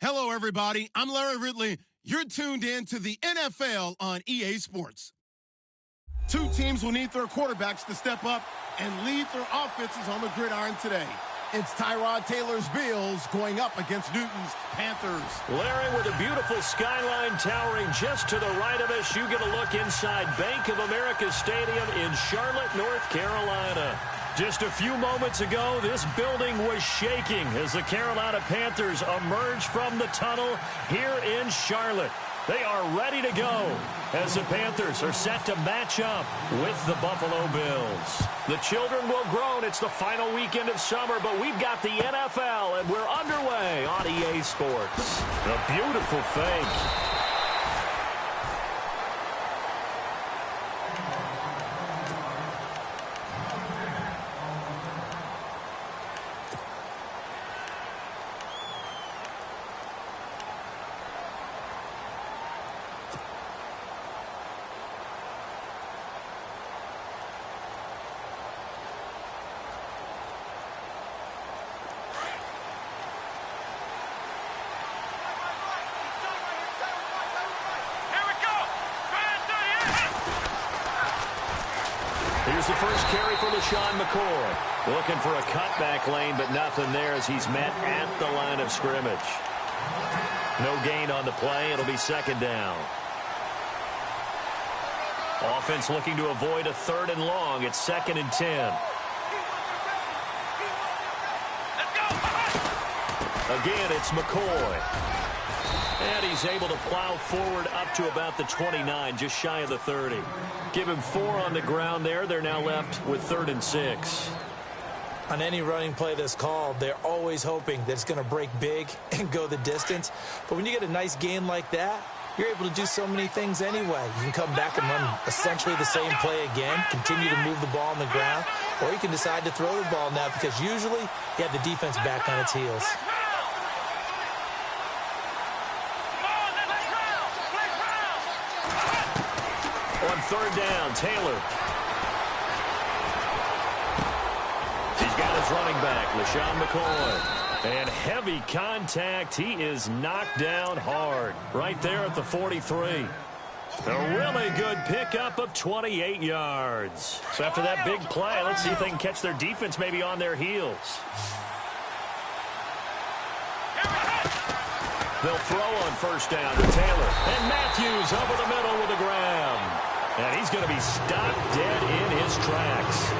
Hello, everybody. I'm Larry Ridley. You're tuned in to the NFL on EA Sports. Two teams will need their quarterbacks to step up and lead their offenses on the gridiron today. It's Tyrod Taylor's Bills going up against Newton's Panthers. Larry, with a beautiful skyline towering just to the right of us, you get a look inside Bank of America Stadium in Charlotte, North Carolina. Just a few moments ago, this building was shaking as the Carolina Panthers emerged from the tunnel here in Charlotte. They are ready to go as the Panthers are set to match up with the Buffalo Bills. The children will groan. It's the final weekend of summer, but we've got the NFL, and we're underway on EA Sports. A beautiful thing. Here's the first carry for LaShawn McCoy. Looking for a cutback lane, but nothing there as he's met at the line of scrimmage. No gain on the play. It'll be second down. Offense looking to avoid a 3rd and long. It's 2nd and 10. Again, it's McCoy. And he's able to plow forward up to about the 29, just shy of the 30. Give him 4 on the ground there. They're now left with 3rd and 6. On any running play that's called, they're always hoping that it's going to break big and go the distance. But when you get a nice gain like that, you're able to do so many things anyway. You can come back and run essentially the same play again, continue to move the ball on the ground, or you can decide to throw the ball now because usually you have the defense back on its heels. On 3rd down, Taylor. He's got his running back, LaShawn McCoy. And heavy contact. He is knocked down hard right there at the 43. A really good pickup of 28 yards. So after that big play, let's see if they can catch their defense maybe on their heels. They'll throw on 1st down to Taylor. And Matthews over the middle with a grab. And he's going to be stopped dead in his tracks.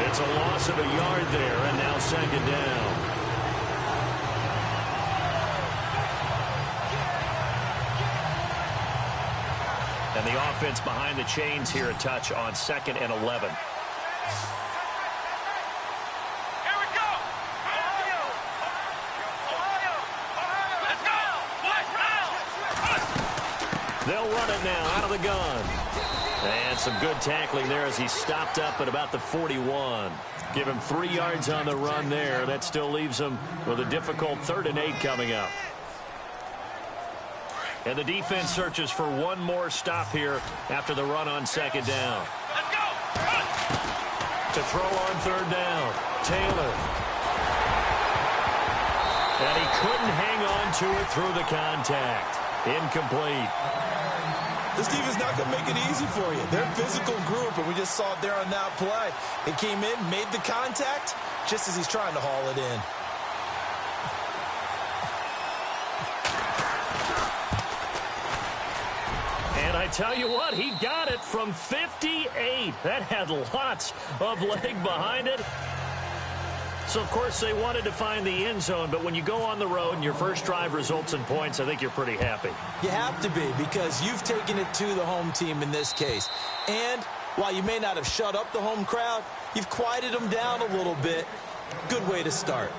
It's a loss of a yard there, and now 2nd down. And the offense behind the chains here a touch on 2nd and 11. They'll run it now out of the gun. And some good tackling there as he stopped up at about the 41. Give him 3 yards on the run there. That still leaves him with a difficult 3rd and 8 coming up. And the defense searches for one more stop here after the run on 2nd down. Let's go! To throw on 3rd down, Taylor. And he couldn't hang on to it through the contact. Incomplete. This defense not going to make it easy for you. They're a physical group, and we just saw it there on that play. They came in, made the contact, just as he's trying to haul it in. And I tell you what, he got it from 58. That had lots of leg behind it. So, of course, they wanted to find the end zone, but when you go on the road and your first drive results in points, I think you're pretty happy. You have to be, because you've taken it to the home team in this case. And while you may not have shut up the home crowd, you've quieted them down a little bit. Good way to start.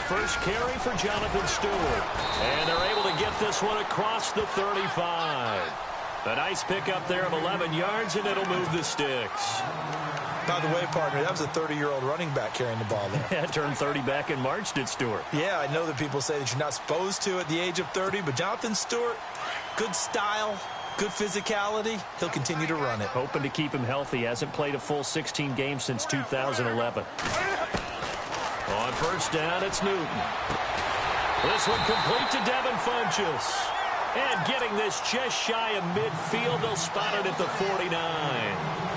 First carry for Jonathan Stewart. And they're able to get this one across the 35. A nice pickup there of 11 yards, and it'll move the sticks. By the way, partner, that was a 30-year-old running back carrying the ball there. Yeah, turned 30 back in March, did Stewart. Yeah, I know that people say that you're not supposed to at the age of 30, but Jonathan Stewart, good style, good physicality. He'll continue to run it. Hoping to keep him healthy. Hasn't played a full 16 games since 2011. On first down, it's Newton. This one complete to Devin Funchess. And getting this just shy of midfield, they'll spot it at the 49.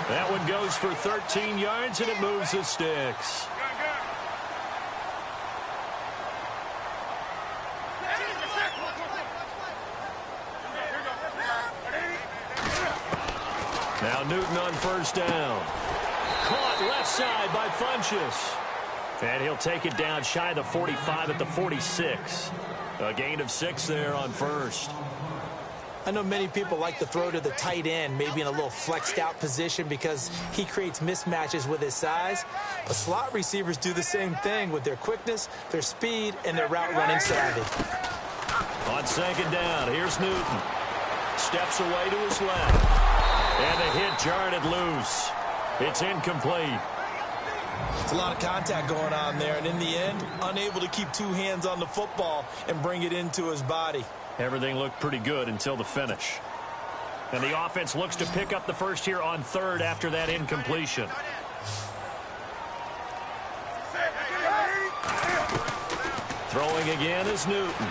That one goes for 13 yards, and it moves the sticks. Now Newton on first down. Caught left side by Funchess. And he'll take it down shy of the 45 at the 46. A gain of 6 there on first. I know many people like to throw to the tight end, maybe in a little flexed out position because he creates mismatches with his size. But slot receivers do the same thing with their quickness, their speed, and their route running savvy. On second down, here's Newton. Steps away to his left. And the hit jarred it loose. It's incomplete. It's a lot of contact going on there, and in the end, unable to keep two hands on the football and bring it into his body. Everything looked pretty good until the finish. And the offense looks to pick up the first here on third after that incompletion. Throwing again is Newton.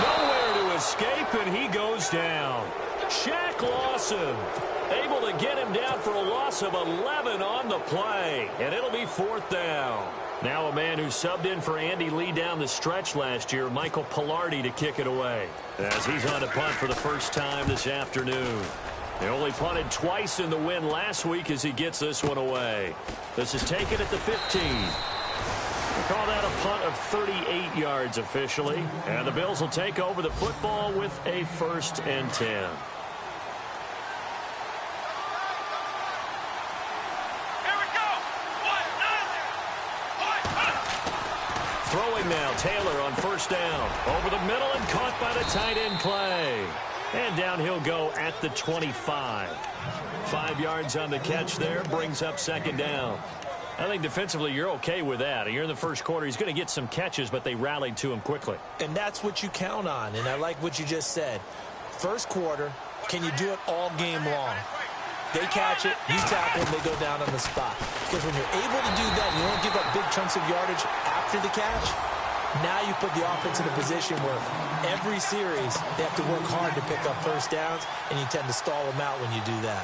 Nowhere to escape, and he goes down. Shaq Lawson able to get him down for a loss of 11 on the play, and it'll be fourth down. Now a man who subbed in for Andy Lee down the stretch last year, Michael Pilardi, to kick it away, as he's on to punt for the first time this afternoon. He only punted twice in the win last week as he gets this one away. This is taken at the 15. We call that a punt of 38 yards officially, and the Bills will take over the football with a 1st and 10. Throwing now, Taylor on first down. Over the middle and caught by the tight end Clay. And down he'll go at the 25. 5 yards on the catch there, brings up second down. I think defensively you're okay with that. You're in the first quarter. He's going to get some catches, but they rallied to him quickly. And that's what you count on, and I like what you just said. First quarter, can you do it all game long? They catch it, you tackle them, they go down on the spot. Because when you're able to do that, you don't give up big chunks of yardage after the catch. Now you put the offense in a position where every series they have to work hard to pick up first downs, and you tend to stall them out when you do that.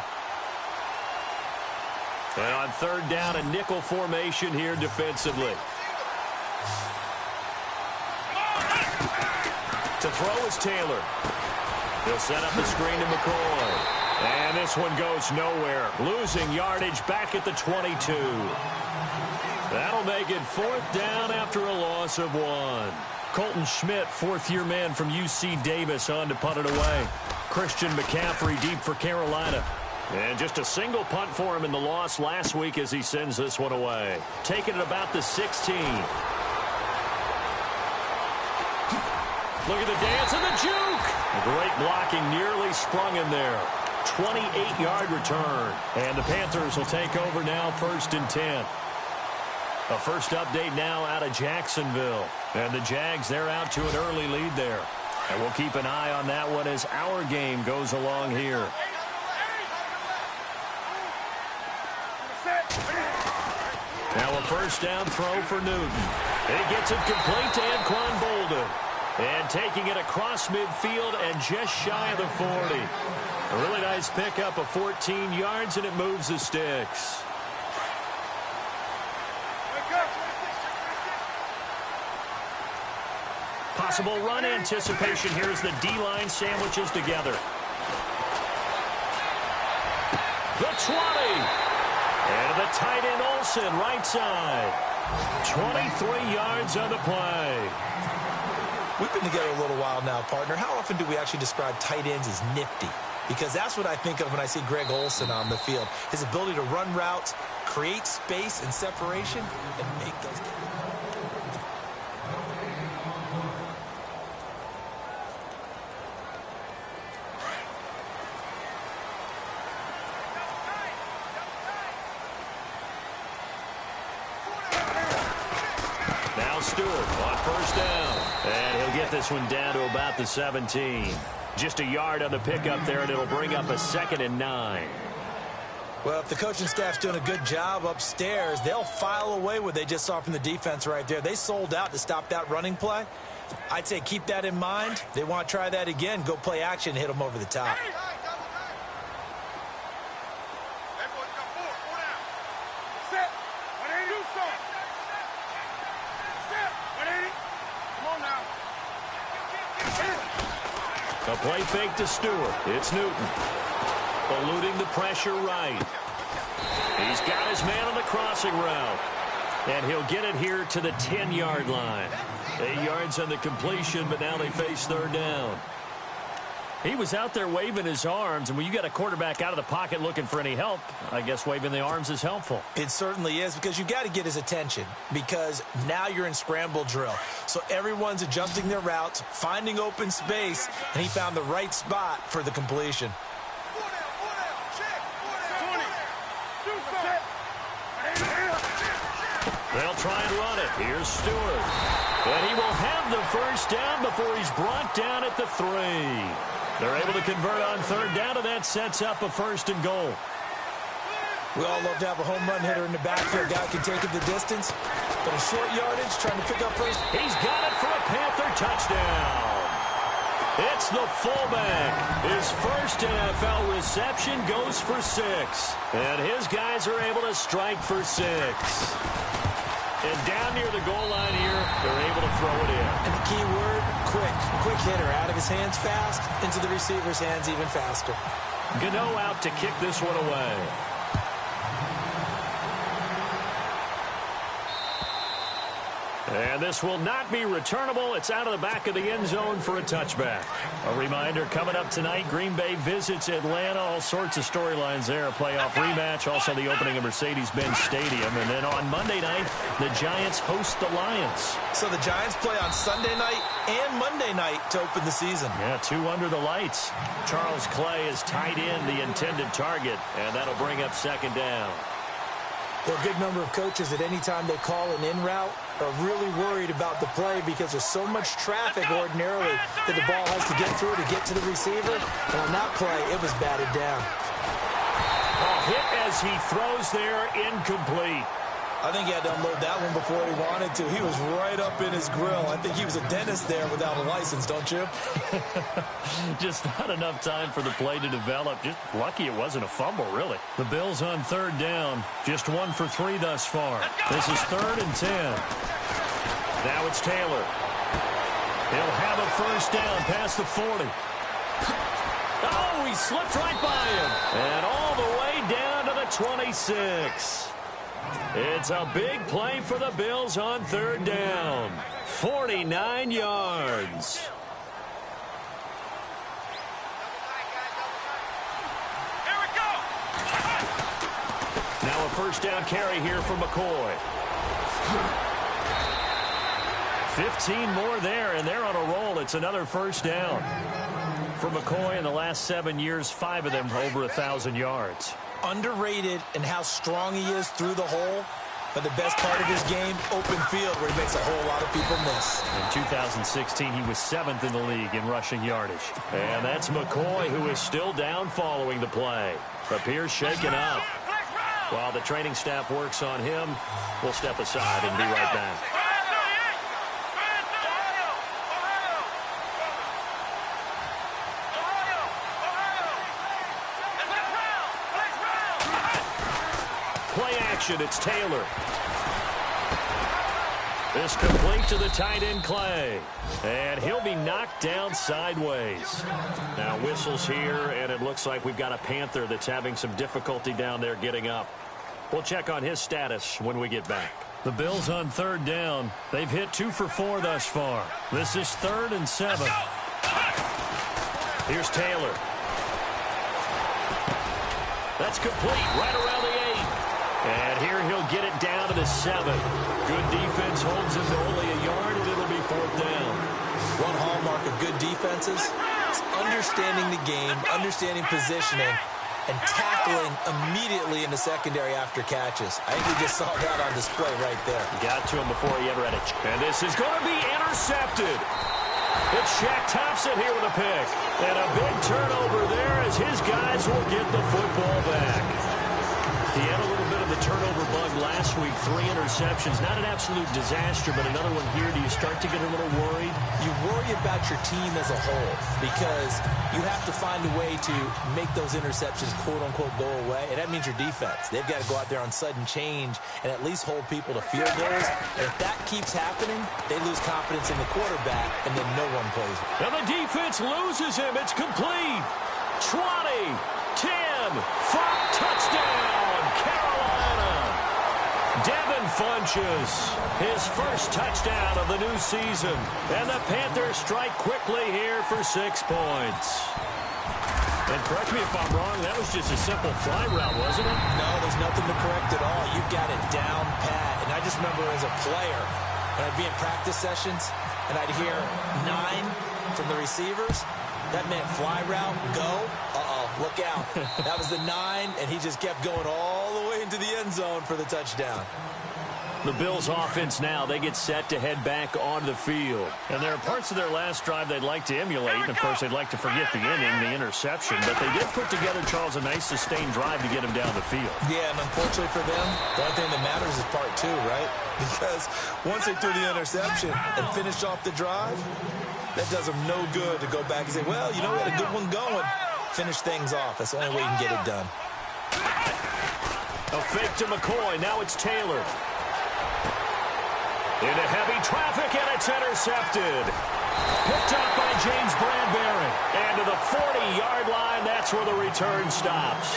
And on third down, a nickel formation here defensively. To throw is Taylor. He'll set up the screen to McCoy. And this one goes nowhere. Losing yardage back at the 22. That'll make it fourth down after a loss of 1. Colton Schmidt, fourth-year man from UC Davis, on to punt it away. Christian McCaffrey deep for Carolina. And just a single punt for him in the loss last week as he sends this one away. Taking it about the 16. Look at the dance and the juke. Great blocking, nearly sprung him there. 28-yard return. And the Panthers will take over now, 1st and 10. A first update now out of Jacksonville. And the Jags, they're out to an early lead there. And we'll keep an eye on that one as our game goes along here. Now a first down throw for Newton. He gets it complete to Anquan Bolden. And taking it across midfield and just shy of the 40. A really nice pickup of 14 yards, and it moves the sticks. Possible run anticipation here as the D-line sandwiches together. The 20. And the tight end Olsen, right side. 23 yards on the play. We've been together a little while now, partner. How often do we actually describe tight ends as nifty? Because that's what I think of when I see Greg Olsen on the field. His ability to run routes, create space and separation, and make those. Stewart on first down. And he'll get this one down to about the 17. Just a yard on the pickup there, and it'll bring up a 2nd and 9. Well, if the coaching staff's doing a good job upstairs, they'll file away what they just saw from the defense right there. They sold out to stop that running play. I'd say keep that in mind. They want to try that again. Go play action, hit them over the top. A play fake to Stewart. It's Newton. Eluding the pressure right. He's got his man on the crossing route. And he'll get it here to the 10-yard line. 8 yards on the completion, but now they face 3rd down. He was out there waving his arms, and when you got a quarterback out of the pocket looking for any help, I guess waving the arms is helpful. It certainly is, because you got to get his attention, because now you're in scramble drill. So everyone's adjusting their routes, finding open space, and he found the right spot for the completion. They'll try and run it. Here's Stewart. And he will have the first down before he's brought down at the 3. They're able to convert on 3rd down, and that sets up a 1st and goal. We all love to have a home run hitter in the backfield. Guy can take it the distance, but a short yardage, trying to pick up first. He's got it for a Panther touchdown. It's the fullback. His first NFL reception goes for 6. And his guys are able to strike for 6. And down near the goal line here, they're able to throw it in. And the key word, quick. Quick hitter. Out of his hands fast, into the receiver's hands even faster. Gano out to kick this one away. And this will not be returnable. It's out of the back of the end zone for a touchback. A reminder, coming up tonight, Green Bay visits Atlanta. All sorts of storylines there. A playoff rematch, also the opening of Mercedes-Benz Stadium. And then on Monday night, the Giants host the Lions. So the Giants play on Sunday night and Monday night to open the season. Yeah, 2 under the lights. Charles Clay is tied in the intended target, and that'll bring up 2nd down. There are a good number of coaches at any time they call an in route are really worried about the play because there's so much traffic ordinarily that the ball has to get through to get to the receiver. And on that play, it was batted down. A hit as he throws there, incomplete. I think he had to unload that one before he wanted to. He was right up in his grill. I think he was a dentist there without a license, don't you? Just not enough time for the play to develop. Just lucky it wasn't a fumble, really. The Bills on 3rd down. Just 1 for 3 thus far. This is 3rd and 10. Now it's Taylor. He'll have a first down past the 40. Oh, he slipped right by him. And all the way down to the 26. It's a big play for the Bills on 3rd down. 49 yards. Here we go. Now a first down carry here for McCoy. 15 more there, and they're on a roll. It's another first down. For McCoy in the last 7 years, 5 of them over 1,000 yards. Underrated in how strong he is through the hole, but the best part of his game, open field, where he makes a whole lot of people miss. In 2016, he was 7th in the league in rushing yardage. And that's McCoy, who is still down following the play. Appears shaken up. While the training staff works on him, we'll step aside and be right back. Play action, it's Taylor. This complete to the tight end, Clay. And he'll be knocked down sideways. Now whistles here, and it looks like we've got a Panther that's having some difficulty down there getting up. We'll check on his status when we get back. The Bills on 3rd down. They've hit 2 for 4 thus far. This is 3rd and 7. Here's Taylor. That's complete right around the 8. And here he'll get it down to the 7. Good defense holds him to only a yard, and it'll be 4th down. One hallmark of good defenses is understanding the game, understanding positioning, and tackling immediately in the secondary after catches. I think we just saw that on display right there. Got to him before he ever had a chance. And this is going to be intercepted. It's Shaq Thompson here with a pick. And a big turnover there as his guys will get the football back. He had a little bit of the turnover bug last week. 3 interceptions. Not an absolute disaster, but another one here. Do you start to get a little worried? You worry about your team as a whole because you have to find a way to make those interceptions, quote-unquote, go away. And that means your defense. They've got to go out there on sudden change and at least hold people to field goals. And if that keeps happening, they lose confidence in the quarterback, and then no one plays. And the defense loses him. It's complete. 20, 10, 5, touchdown. Carolina. Devin Funches, his first touchdown of the new season. And the Panthers strike quickly here for 6 points. And correct me if I'm wrong, that was just a simple fly route, wasn't it? No, there's nothing to correct at all. You've got it down pat. And I just remember as a player, when I'd be in practice sessions, and I'd hear 9 from the receivers, that meant fly route, go. Look out. That was the 9, and he just kept going all the way into the end zone for the touchdown. The Bills offense now, they get set to head back on the field. And there are parts of their last drive they'd like to emulate. And, of course, they'd like to forget the inning, the interception. But they did put together, Charles, a nice sustained drive to get him down the field. Yeah, and unfortunately for them, the only thing that matters is part 2, right? Because once they threw the interception and finished off the drive, that does them no good to go back and say, well, you know, we had a good one going. Finish things off. That's the only way you can get it done. A fake to McCoy. Now it's Taylor. Into heavy traffic, and it's intercepted. Picked up by James Bradbury. And to the 40-yard line, that's where the return stops.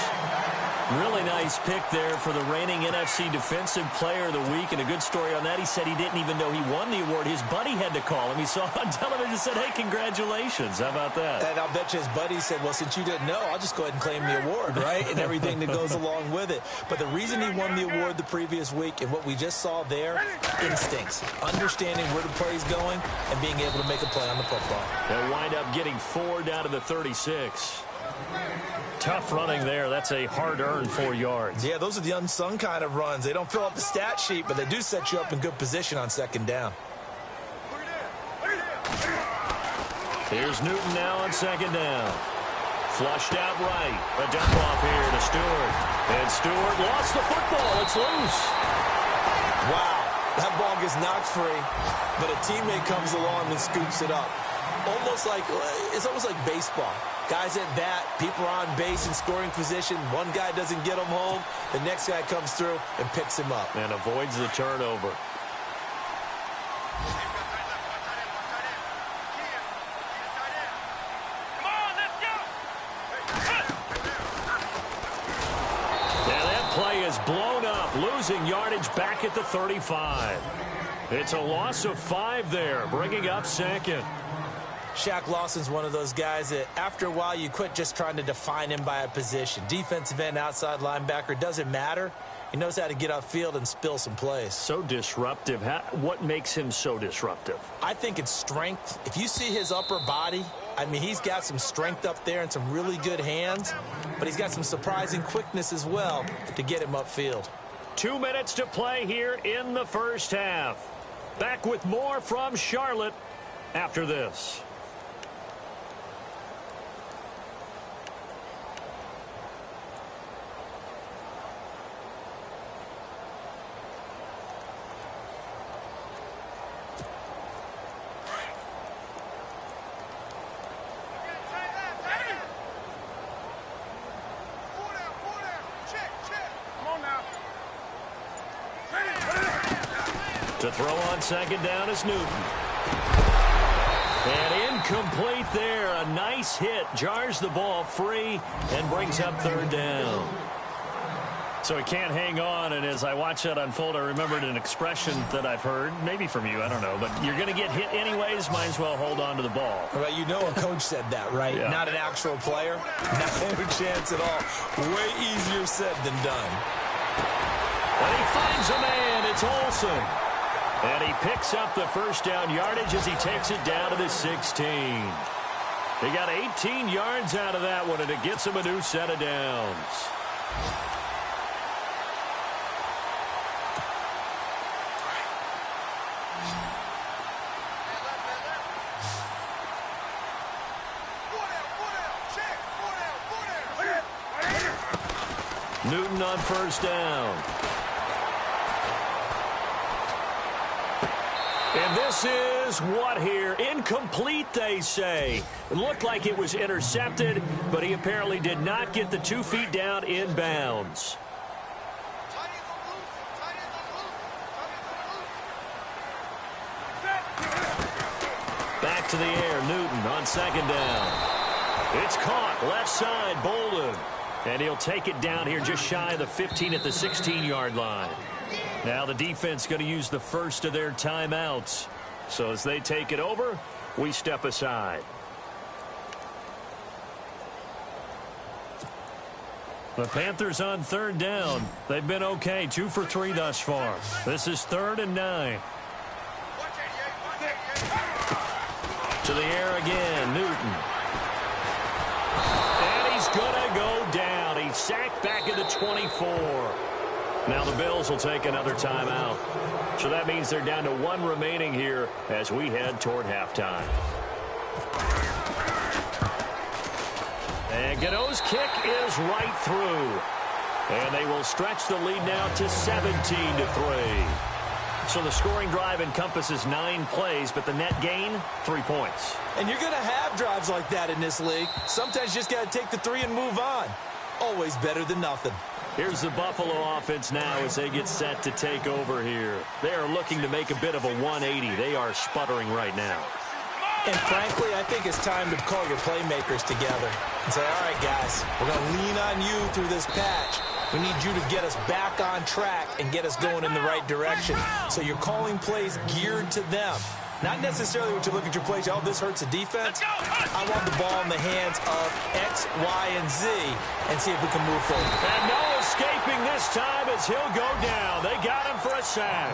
Really nice pick there for the reigning NFC Defensive Player of the Week. And a good story on that, he said he didn't even know he won the award. His buddy had to call him. He saw on television and said, hey, congratulations. How about that? And I'll bet you his buddy said, well, since you didn't know, I'll just go ahead and claim the award, right? And everything that goes along with it. But the reason he won the award the previous week and what we just saw there, instincts. Understanding where the play's going and being able to make a play on the football. They'll wind up getting 4 down to the 36. Tough running there. That's a hard-earned 4 yards. Yeah, those are the unsung kind of runs. They don't fill up the stat sheet, but they do set you up in good position on second down. Here's Newton now on second down. Flushed out right. A dump off here to Stewart. And Stewart lost the football. It's loose. Wow. That ball gets knocked free, but a teammate comes along and scoops it up. It's almost like baseball. Guys at bat, people are on base in scoring position. One guy doesn't get him home. The next guy comes through and picks him up. And avoids the turnover. Come on, let's go! And that play is blown up, losing yardage back at the 35. It's a loss of 5 there, bringing up second. Shaq Lawson's one of those guys that after a while you quit just trying to define him by a position. Defensive end, outside linebacker, doesn't matter. He knows how to get upfield and spill some plays. So disruptive. What makes him so disruptive? I think it's strength. If you see his upper body, I mean, he's got some strength up there and some really good hands, but he's got some surprising quickness as well to get him upfield. 2 minutes to play here in the first half. Back with more from Charlotte after this. To throw on second down is Newton. And incomplete there. A nice hit. Jars the ball free and brings up third down. So he can't hang on, and as I watch that unfold, I remembered an expression that I've heard, maybe from you, I don't know, but you're going to get hit anyways, might as well hold on to the ball. Well, you know a coach said that, right? Yeah. Not an actual player. Not a chance at all. Way easier said than done. And he finds a man. It's Olsen. And he picks up the first down yardage as he takes it down to the 16. He got 18 yards out of that one, and it gets him a new set of downs. Newton on first down. And this is what here? Incomplete, they say. It looked like it was intercepted, but he apparently did not get the 2 feet down in bounds. Back to the air, Newton on second down. It's caught, left side, Bolden. And he'll take it down here just shy of the 15 at the 16-yard line. Now the defense going to use the first of their timeouts. So as they take it over, we step aside. The Panthers on third down. They've been okay, 2 for 3 thus far. This is 3rd and 9. To the air again, Newton. And he's going to go down. He's sacked back at the 24. Now the Bills will take another timeout. So that means they're down to 1 remaining here as we head toward halftime. And Godot's kick is right through. And they will stretch the lead now to 17-3. So the scoring drive encompasses 9 plays, but the net gain, 3 points. And you're going to have drives like that in this league. Sometimes you just got to take the 3 and move on. Always better than nothing. Here's the Buffalo offense now as they get set to take over here. They are looking to make a bit of a 180. They are sputtering right now. And frankly, I think it's time to call your playmakers together and say, all right, guys, we're going to lean on you through this patch. We need you to get us back on track and get us going in the right direction. So you're calling plays geared to them. Not necessarily what you look at your plays, oh, this hurts the defense. I want the ball in the hands of X, Y, and Z and see if we can move forward. And no escaping this time as he'll go down. They got him for a sack.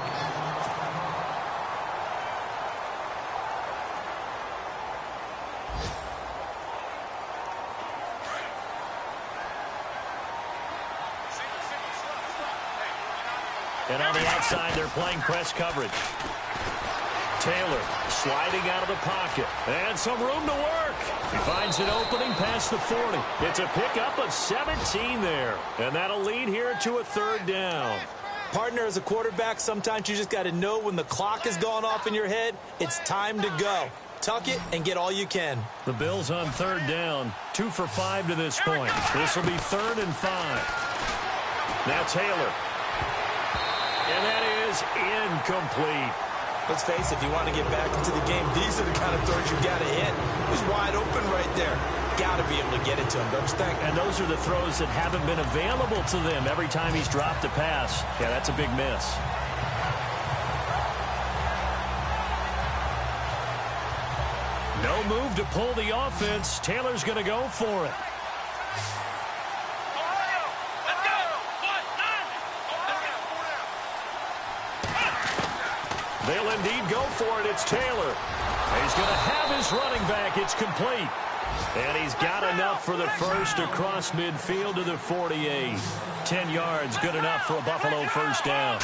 And on the outside, they're playing press coverage. Taylor sliding out of the pocket. And some room to work. He finds an opening past the 40. It's a pickup of 17 there. And that'll lead here to a 3rd down. Partner, as a quarterback, sometimes you just got to know when the clock has gone off in your head, it's time to go. Tuck it and get all you can. The Bills on 3rd down. 2 for 5 to this point. This will be 3rd and 5. Now Taylor. And that is incomplete. Let's face it, if you want to get back into the game, these are the kind of throws you got to hit. He's wide open right there. Got to be able to get it to him, don't you think? And those are the throws that haven't been available to them every time he's dropped a pass. Yeah, that's a big miss. No move to pull the offense. Taylor's going to go for it. They'll indeed go for it. It's Taylor. He's going to have his running back. It's complete. And he's got enough for the first across midfield to the 48. 10 yards, good enough for a Buffalo first down.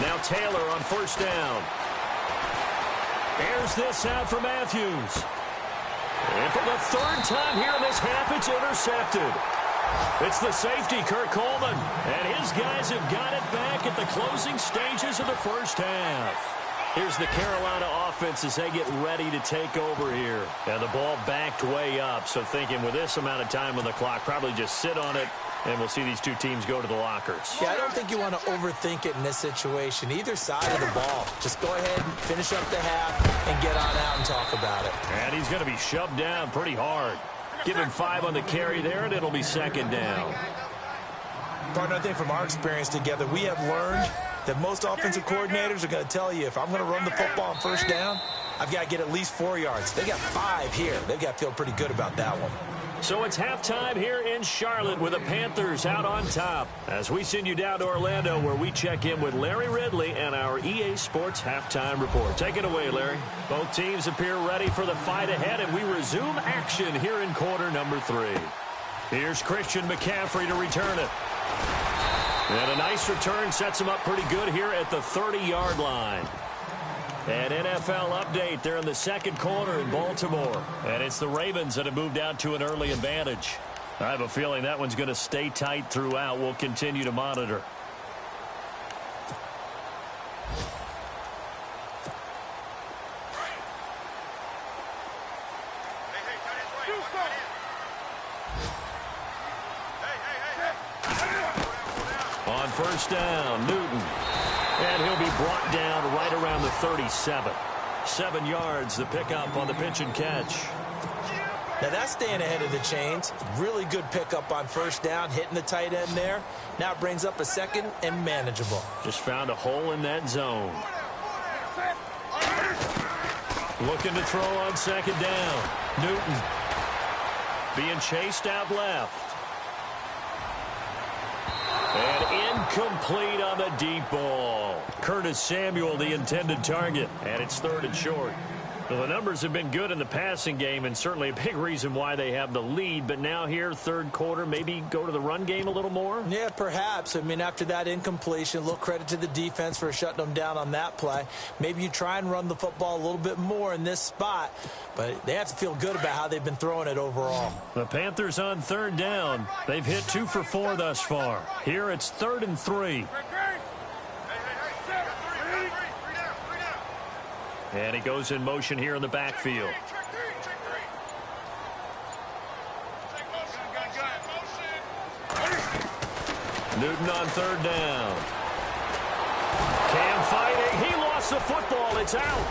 Now Taylor on first down. Airs this out for Matthews. And for the 3rd time here in this half, it's intercepted. It's the safety, Kurt Coleman, and his guys have got it back at the closing stages of the first half. Here's the Carolina offense as they get ready to take over here. And the ball backed way up, so thinking with this amount of time on the clock, probably just sit on it, and we'll see these 2 teams go to the lockers. Yeah, I don't think you want to overthink it in this situation. Either side of the ball. Just go ahead and finish up the half and get on out and talk about it. And he's going to be shoved down pretty hard. Give him 5 on the carry there, and it'll be 2nd down. Partner, I think from our experience together, we have learned that most offensive coordinators are going to tell you, if I'm going to run the football on first down, I've got to get at least 4 yards. They got 5 here. They've got to feel pretty good about that one. So it's halftime here in Charlotte with the Panthers out on top. As we send you down to Orlando where we check in with Larry Ridley and our EA Sports halftime report. Take it away, Larry. Both teams appear ready for the fight ahead, and we resume action here in quarter number 3. Here's Christian McCaffrey to return it. And a nice return sets him up pretty good here at the 30-yard line. An NFL update there in the second quarter in Baltimore. And it's the Ravens that have moved out to an early advantage. I have a feeling that one's going to stay tight throughout. We'll continue to monitor. On first down, Newton. And he'll be brought down right around the 37. 7 yards, the pickup on the pitch and catch. Now that's staying ahead of the chains. Really good pickup on first down, hitting the tight end there. Now it brings up a second and manageable. Just found a hole in that zone. Looking to throw on second down. Newton being chased out left. And incomplete on the deep ball. Curtis Samuel, the intended target, and it's 3rd and short. Well, the numbers have been good in the passing game, and certainly a big reason why they have the lead. But now here, third quarter, maybe go to the run game a little more? Yeah, perhaps. I mean, after that incompletion, a little credit to the defense for shutting them down on that play. Maybe you try and run the football a little bit more in this spot, but they have to feel good about how they've been throwing it overall. The Panthers on third down. They've hit 2 for 4 thus far. Here it's 3rd and 3. And he goes in motion here in the backfield. Newton on third down. Cam fighting. He lost the football. It's out.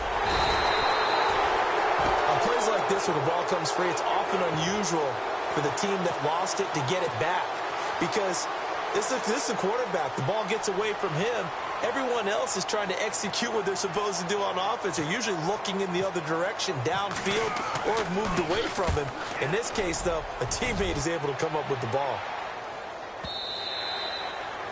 On plays like this where the ball comes free, it's often unusual for the team that lost it to get it back. Because this is the quarterback. The ball gets away from him. Everyone else is trying to execute what they're supposed to do on offense. They're usually looking in the other direction, downfield, or have moved away from him. In this case, though, a teammate is able to come up with the ball.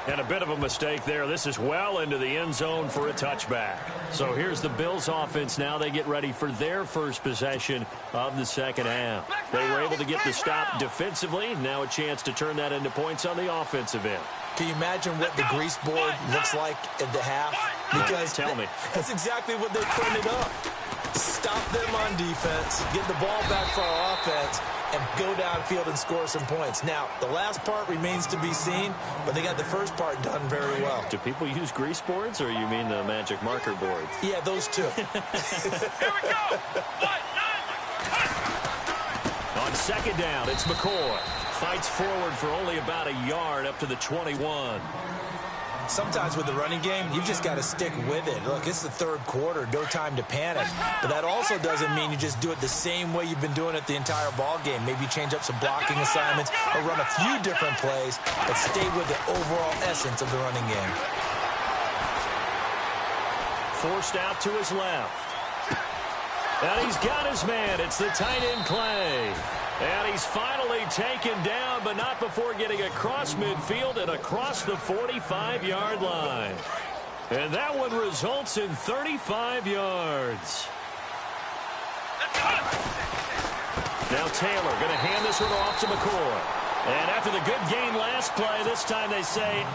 And a bit of a mistake there. This is well into the end zone for a touchback. So here's the Bills offense now. They get ready for their first possession of the second half. They were able to get the stop defensively. Now a chance to turn that into points on the offensive end. Can you imagine what the grease board looks like at the half? Because tell me. That's exactly what they printed up. Stop them on defense, get the ball back for our offense, and go downfield and score some points. Now, the last part remains to be seen, but they got the first part done very well. Do people use grease boards, or you mean the magic marker boards? Yeah, those two. Here we go. On second down, it's McCoy. Fights forward for only about a yard up to the 21. Sometimes with the running game, you've just got to stick with it. Look, it's the third quarter, no time to panic. But that also doesn't mean you just do it the same way you've been doing it the entire ball game. Maybe change up some blocking assignments or run a few different plays, but stay with the overall essence of the running game. Forced out to his left. And he's got his man. It's the tight end Clay. And he's finally taken down, but not before getting across midfield and across the 45-yard line. And that one results in 35 yards. Now Taylor going to hand this one off to McCoy. And after the good gain last play, this time they say,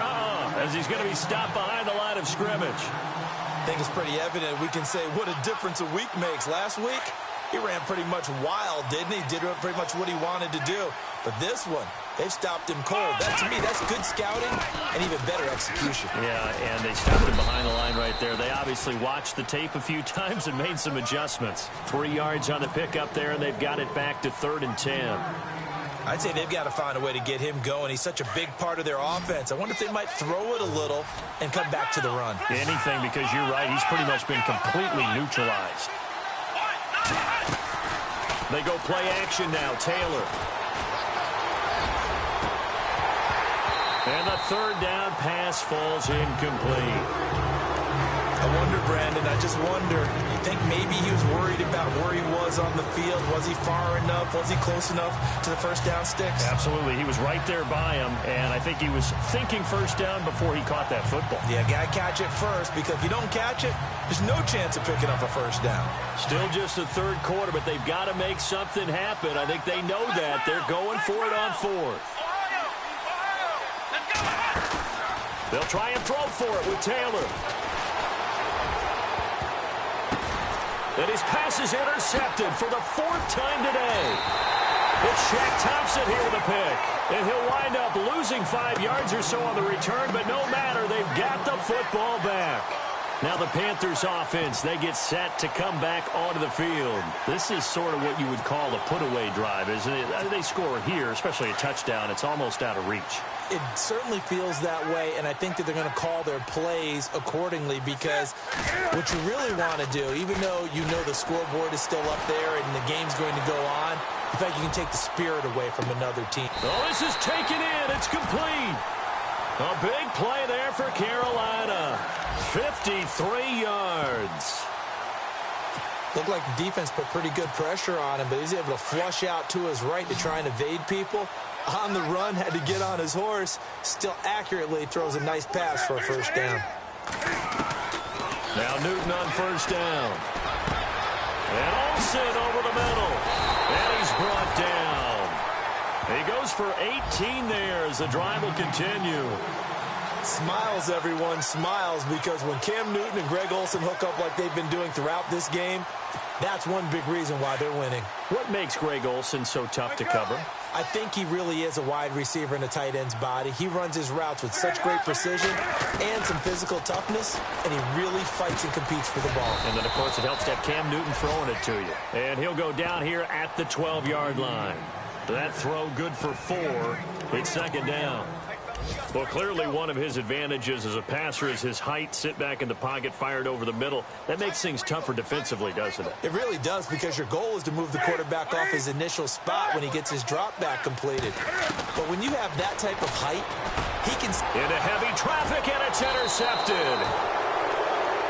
as he's going to be stopped behind the line of scrimmage. I think it's pretty evident. We can say what a difference a week makes. Last week, he ran pretty much wild, didn't he? Did pretty much what he wanted to do. But this one, they've stopped him cold. That, to me, that's good scouting and even better execution. Yeah, and they stopped him behind the line right there. They obviously watched the tape a few times and made some adjustments. 3 yards on the pickup there, and they've got it back to 3rd and 10. I'd say they've got to find a way to get him going. He's such a big part of their offense. I wonder if they might throw it a little and come back to the run. Anything, because you're right. He's pretty much been completely neutralized. They go play action now. Taylor. And the third down pass falls incomplete. I wonder, Brandon, I just wonder, you think maybe he was worried about where he was on the field? Was he far enough? Was he close enough to the first down sticks? Absolutely. He was right there by him, and I think he was thinking first down before he caught that football. Yeah, got to catch it first, because if you don't catch it, there's no chance of picking up a first down. Still just the third quarter, but they've got to make something happen. I think they know that. They're going for it on fourth. They'll try and throw for it with Taylor. And his pass is intercepted for the fourth time today. It's Shaq Thompson here with a pick. And he'll wind up losing 5 yards or so on the return, but no matter, they've got the football back. Now the Panthers offense, they get set to come back onto the field. This is sort of what you would call a put-away drive, isn't it? They score here, especially a touchdown. It's almost out of reach. It certainly feels that way, and I think that they're going to call their plays accordingly, because what you really want to do, even though you know the scoreboard is still up there and the game's going to go on, in fact, you can take the spirit away from another team. Oh, this is taken in. It's complete. A big play there for Carolina. 53 yards. Looked like the defense put pretty good pressure on him, but he's able to flush out to his right to try and evade people. On the run, had to get on his horse. Still accurately throws a nice pass for a first down. Now Newton on first down. And Olsen over the middle. And he's brought down. He goes for 18 there as the drive will continue. Smiles, everyone, smiles, because when Cam Newton and Greg Olsen hook up like they've been doing throughout this game, that's one big reason why they're winning. What makes Greg Olsen so tough to cover? I think he really is a wide receiver in a tight end's body. He runs his routes with such great precision and some physical toughness, and he really fights and competes for the ball. And then, of course, it helps to have Cam Newton throwing it to you. And he'll go down here at the 12-yard line. That throw good for 4. It's second down. Well, clearly one of his advantages as a passer is his height. Sit back in the pocket, fired over the middle. That makes things tougher defensively, doesn't it? It really does, because your goal is to move the quarterback off his initial spot when he gets his drop back completed. But when you have that type of height, he can... Into heavy traffic, and it's intercepted.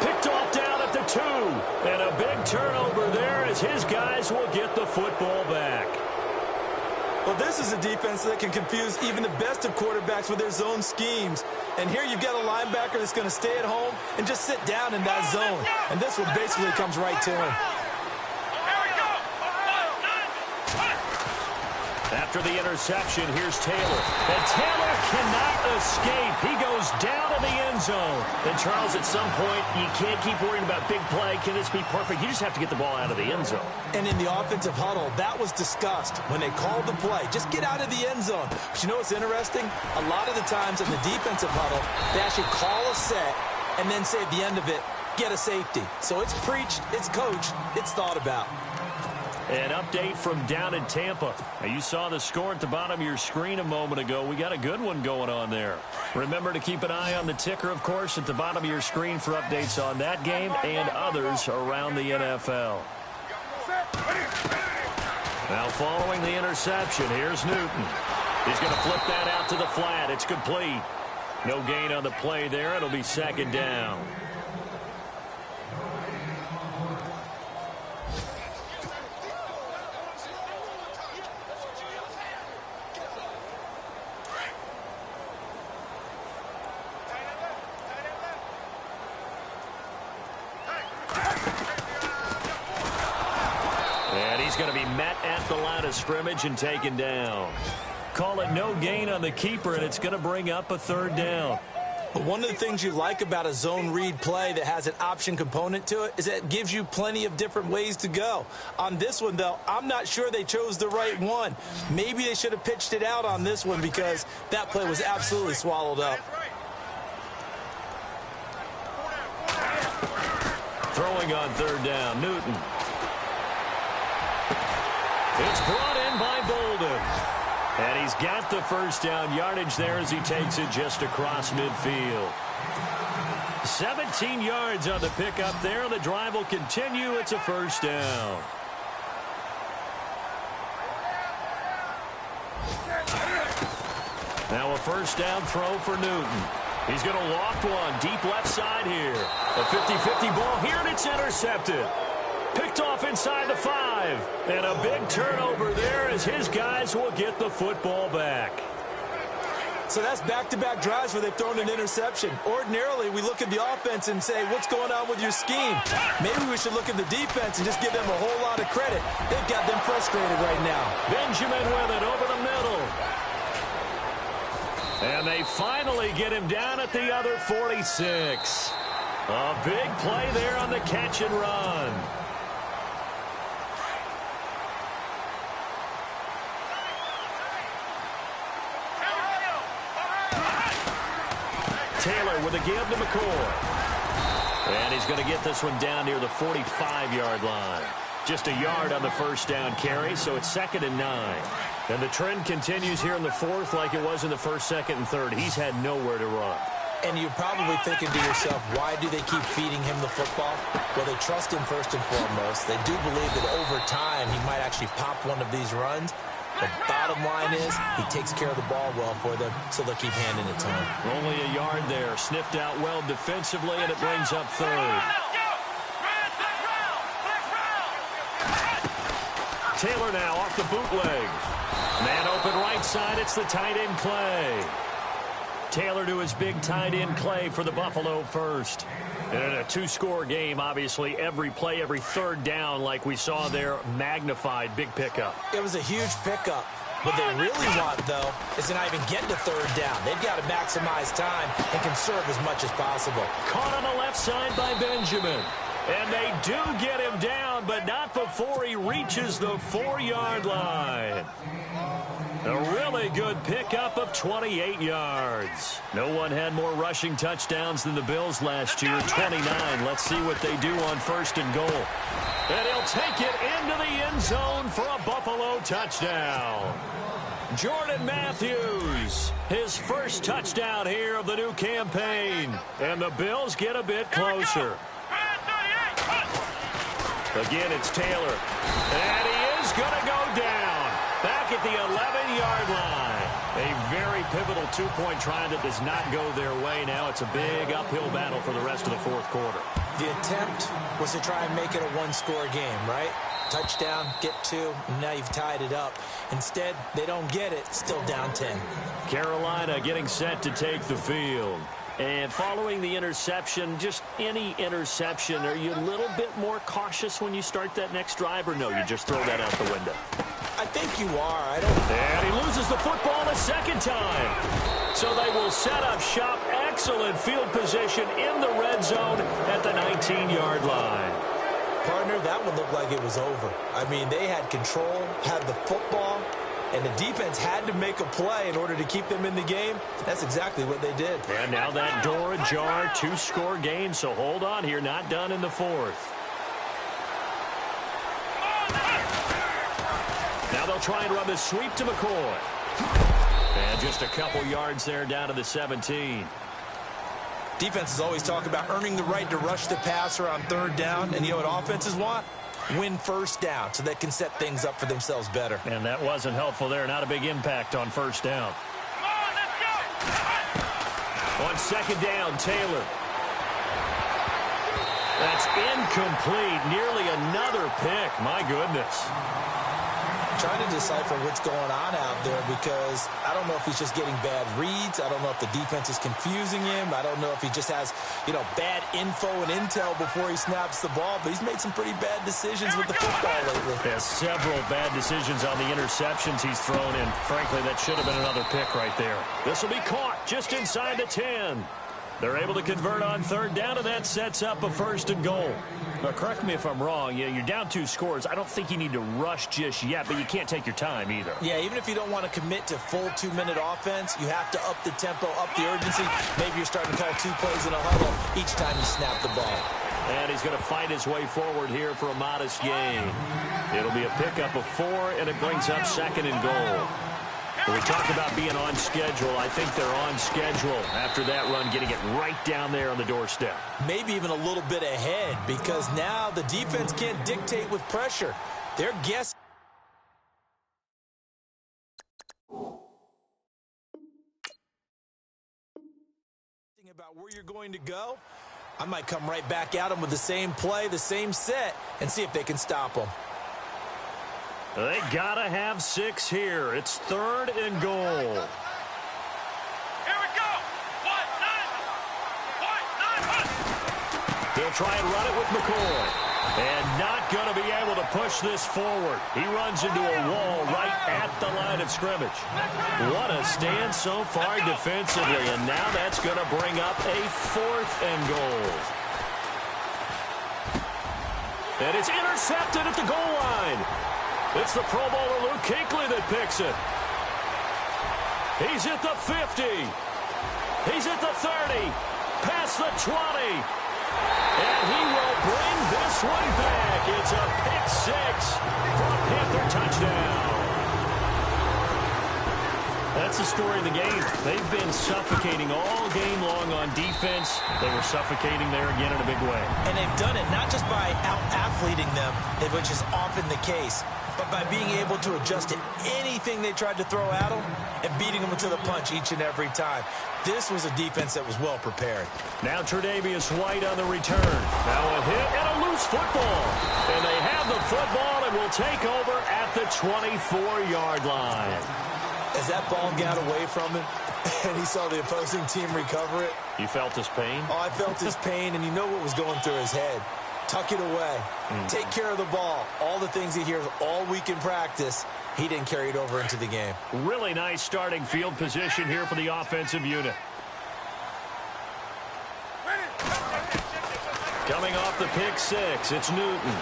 Picked off down at the 2. And a big turnover there as his guys will get the football back. Well, this is a defense that can confuse even the best of quarterbacks with their zone schemes. And here you've got a linebacker that's going to stay at home and just sit down in that zone. And this one basically comes right to him. After the interception, here's Taylor. And Taylor cannot escape. He goes down in the end zone. And, Charles, at some point, you can't keep worrying about big play. Can this be perfect? You just have to get the ball out of the end zone. And in the offensive huddle, that was discussed when they called the play. Just get out of the end zone. But you know what's interesting? A lot of the times in the defensive huddle, they actually call a set and then say at the end of it, get a safety. So it's preached, it's coached, it's thought about. An update from down in Tampa. Now, you saw the score at the bottom of your screen a moment ago. We got a good one going on there. Remember to keep an eye on the ticker, of course, at the bottom of your screen for updates on that game and others around the NFL. Now, following the interception, here's Newton. He's going to flip that out to the flat. It's complete. No gain on the play there. It'll be second down. Going to be met at the line of scrimmage and taken down. Call it no gain on the keeper, and it's going to bring up a third down. But one of the things you like about a zone read play that has an option component to it is that it gives you plenty of different ways to go. On this one, though, I'm not sure they chose the right one. Maybe they should have pitched it out on this one, because that play was absolutely swallowed up. Throwing on third down, Newton. It's brought in by Bolden. And he's got the first down yardage there as he takes it just across midfield. 17 yards on the pickup there. The drive will continue. It's a first down. Now a first down throw for Newton. He's going to loft one deep left side here. A 50-50 ball here, and it's intercepted. Picked off inside the 5. And a big turnover there as his guys will get the football back. So that's back-to-back drives where they've thrown an interception. Ordinarily, we look at the offense and say, what's going on with your scheme? Maybe we should look at the defense and just give them a whole lot of credit. They've got them frustrated right now. Benjamin with it over the middle. And they finally get him down at the other 46. A big play there on the catch and run. Taylor with a give to McCoy. And he's going to get this one down near the 45-yard line. Just a yard on the first down carry, so it's 2nd and 9. And the trend continues here in the 4th like it was in the 1st, 2nd, and 3rd. He's had nowhere to run. And you're probably thinking to yourself, why do they keep feeding him the football? Well, they trust him first and foremost. They do believe that over time he might actually pop one of these runs. The bottom line is he takes care of the ball well for them, so they'll keep handing it to him. Only a yard there. Sniffed out well defensively, and it brings up 3rd. Taylor now off the bootleg. Man open right side. It's the tight end Clay. Taylor to his big tight end Clay for the Buffalo first. And in a 2-score game, obviously, every play, every 3rd down, like we saw there, magnified. Big pickup. It was a huge pickup. What they really want, though, is to not even get to 3rd down. They've got to maximize time and conserve as much as possible. Caught on the left side by Benjamin. And they do get him down, but not before he reaches the 4-yard line. A really good pickup of 28 yards. No one had more rushing touchdowns than the Bills last year, 29. Let's see what they do on 1st and goal. And he'll take it into the end zone for a Buffalo touchdown. Jordan Matthews, his first touchdown here of the new campaign. And the Bills get a bit closer. Again, it's Taylor. And he is going to go down. Back at the 11-yard line. A very pivotal 2-point try that does not go their way. Now it's a big uphill battle for the rest of the 4th quarter. The attempt was to try and make it a 1-score game, right? Touchdown, get 2, and now you've tied it up. Instead, they don't get it, still down 10. Carolina getting set to take the field. And following the interception, just any interception, are you a little bit more cautious when you start that next drive, or no, you just throw that out the window? I think you are. And he loses the football a 2nd time. So they will set up shop. Excellent field position in the red zone at the 19-yard line. Partner, that one looked like it was over. I mean, they had control, had the football, and the defense had to make a play in order to keep them in the game. That's exactly what they did. And now that door ajar, 2-score game, so hold on here, not done in the 4th. Now they'll try and run the sweep to McCoy. And just a couple yards there down to the 17. Defenses always talk about earning the right to rush the passer on 3rd down. And you know what offenses want? Win 1st down so they can set things up for themselves better. And that wasn't helpful there. Not a big impact on 1st down. On 2nd down, Taylor. That's incomplete. Nearly another pick. My goodness. Trying to decipher what's going on out there because I don't know if he's just getting bad reads. I don't know if the defense is confusing him. I don't know if he just has, bad info and intel before he snaps the ball. But he's made some pretty bad decisions with the football lately. Yeah, several bad decisions on the interceptions he's thrown in. Frankly, that should have been another pick right there. This will be caught just inside the 10. They're able to convert on 3rd down, and that sets up a 1st and goal. Now, correct me if I'm wrong. You're down 2 scores. I don't think you need to rush just yet, but you can't take your time either. Yeah, even if you don't want to commit to full 2-minute offense, you have to up the tempo, up the urgency. Maybe you're starting to call 2 plays in a huddle each time you snap the ball. And he's going to fight his way forward here for a modest gain. It'll be a pickup of 4, and it brings up 2nd and goal. When we talk about being on schedule, I think they're on schedule after that run, getting it right down there on the doorstep. Maybe even a little bit ahead because now the defense can't dictate with pressure. They're guessing. about where you're going to go, I might come right back at them with the same play, the same set, and see if they can stop them. They got to have 6 here. It's 3rd and goal. Here we go. 1-9. They'll try and run it with McCoy. And not going to be able to push this forward. He runs into a wall right at the line of scrimmage. What a stand so far defensively. And now that's going to bring up a 4th and goal. And it's intercepted at the goal line. It's the Pro Bowler Luke Kuechly that picks it. He's at the 50. He's at the 30. Past the 20. And he will bring this one back. It's a pick-6 for a Panther touchdown. That's the story of the game. They've been suffocating all game long on defense. They were suffocating there again in a big way. And they've done it not just by out-athleting them, which is often the case, but by being able to adjust to anything they tried to throw at them and beating them to the punch each and every time. This was a defense that was well prepared. Now Tre'Davious White on the return. Now a hit and a loose football. And they have the football and will take over at the 24-yard line. As that ball got away from him and he saw the opposing team recover it. You felt his pain? Oh, I felt his pain, and you know what was going through his head. Tuck it away. Take care of the ball. All the things he hears all week in practice, he didn't carry it over into the game. Really nice starting field position here for the offensive unit. Coming off the pick-6, it's Newton.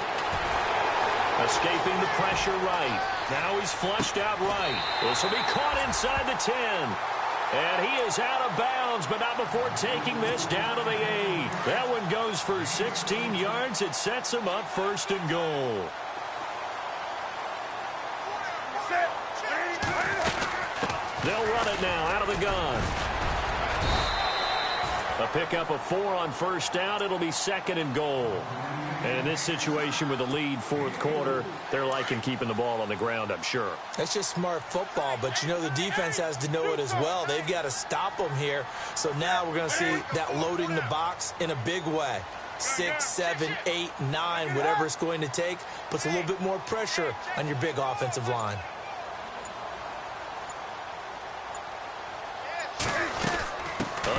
Escaping the pressure right. Now he's flushed out right. This will be caught inside the 10. And he is out of bounds, but not before taking this down to the 8. That one goes for 16 yards. It sets him up 1st and goal. They'll run it now out of the gun. A pickup of 4 on 1st down. It'll be 2nd and goal. And in this situation with a lead 4th quarter, they're liking keeping the ball on the ground, I'm sure. That's just smart football, but you know the defense has to know it as well. They've got to stop them here. So now we're going to see that loading the box in a big way. 6, 7, 8, 9, whatever it's going to take, puts a little bit more pressure on your big offensive line.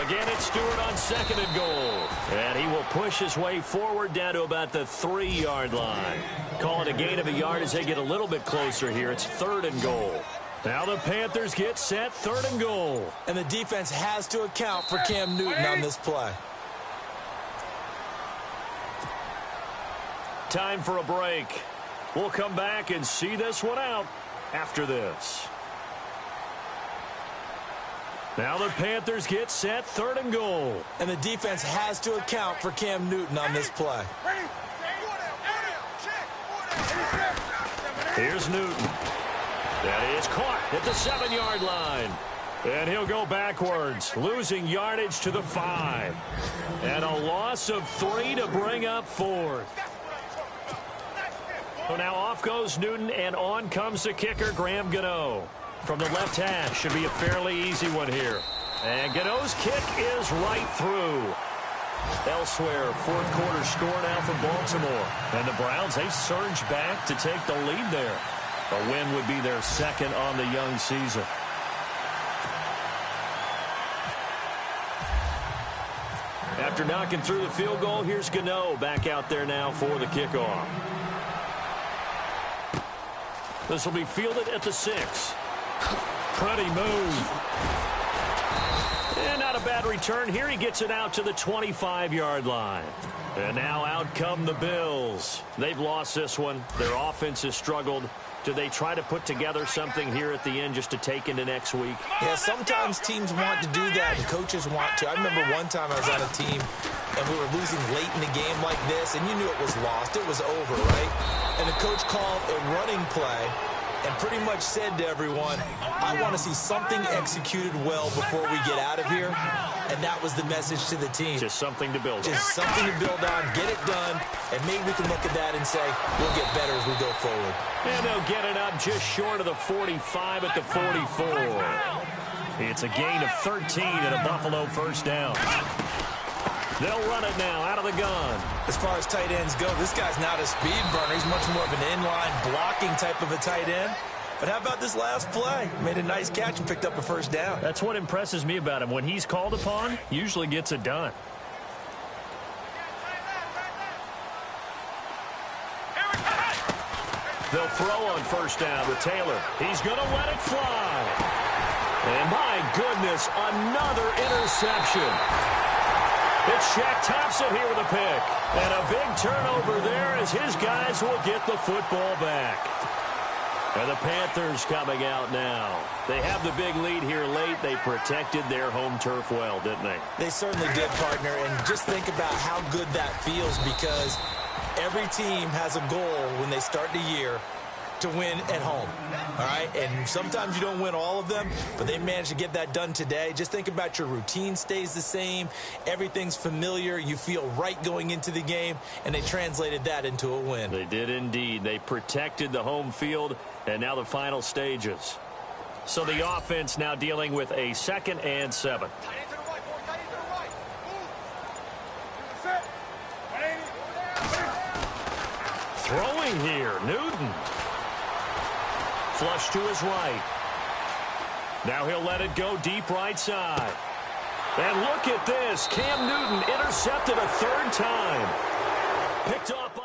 Again, it's Stewart on 2nd and goal. And he will push his way forward down to about the 3-yard line. Call it a gain of a yard as they get a little bit closer here. It's 3rd and goal. Now the Panthers get set, 3rd and goal. And the defense has to account for Cam Newton on this play. Time for a break. We'll come back and see this one out after this. Now the Panthers get set, 3rd and goal. And the defense has to account for Cam Newton on this play. Here's Newton. That is caught at the 7-yard line. And he'll go backwards, losing yardage to the 5. And a loss of 3 to bring up 4th. So now off goes Newton, and on comes the kicker, Graham Gano. From the left hash, should be a fairly easy one here. And Gano's kick is right through. Elsewhere, 4th quarter score now for Baltimore. And the Browns, they've surged back to take the lead there. A win would be their 2nd on the young season. After knocking through the field goal, here's Gano back out there now for the kickoff. This will be fielded at the 6. Pretty move. And not a bad return here. He gets it out to the 25-yard line. And now out come the Bills. They've lost this one. Their offense has struggled. Do they try to put together something here at the end just to take into next week? Yeah, sometimes teams want to do that and coaches want to. I remember one time I was on a team and we were losing late in the game like this, and you knew it was lost. It was over, right? And the coach called a running play and pretty much said to everyone, I want to see something executed well before we get out of here. And that was the message to the team. Just something to build on. Just something to build on, get it done, and maybe we can look at that and say, we'll get better as we go forward. And they'll get it up just short of the 45 at the 44. It's a gain of 13 and a Buffalo 1st down. They'll run it now out of the gun. As far as tight ends go, this guy's not a speed burner. He's much more of an inline blocking type of a tight end. But how about this last play? Made a nice catch and picked up a first down. That's what impresses me about him. When he's called upon, usually gets it done. They'll throw on first down with Taylor. He's going to let it fly. And my goodness, another interception. It's Shaq Thompson here with a pick. And a big turnover there as his guys will get the football back. And the Panthers coming out now. They have the big lead here late. They protected their home turf well, didn't they? They certainly did, partner. And just think about how good that feels, because every team has a goal when they start the year to win at home, all right? And sometimes you don't win all of them, but they managed to get that done today. Just think about your routine stays the same. Everything's familiar. You feel right going into the game, and they translated that into a win. They did indeed. They protected the home field, and now the final stages. So the offense now dealing with a 2nd and 7. Throwing here, Newton. Flush to his right. Now he'll let it go deep right side. And look at this. Cam Newton intercepted a 3rd time. Picked off by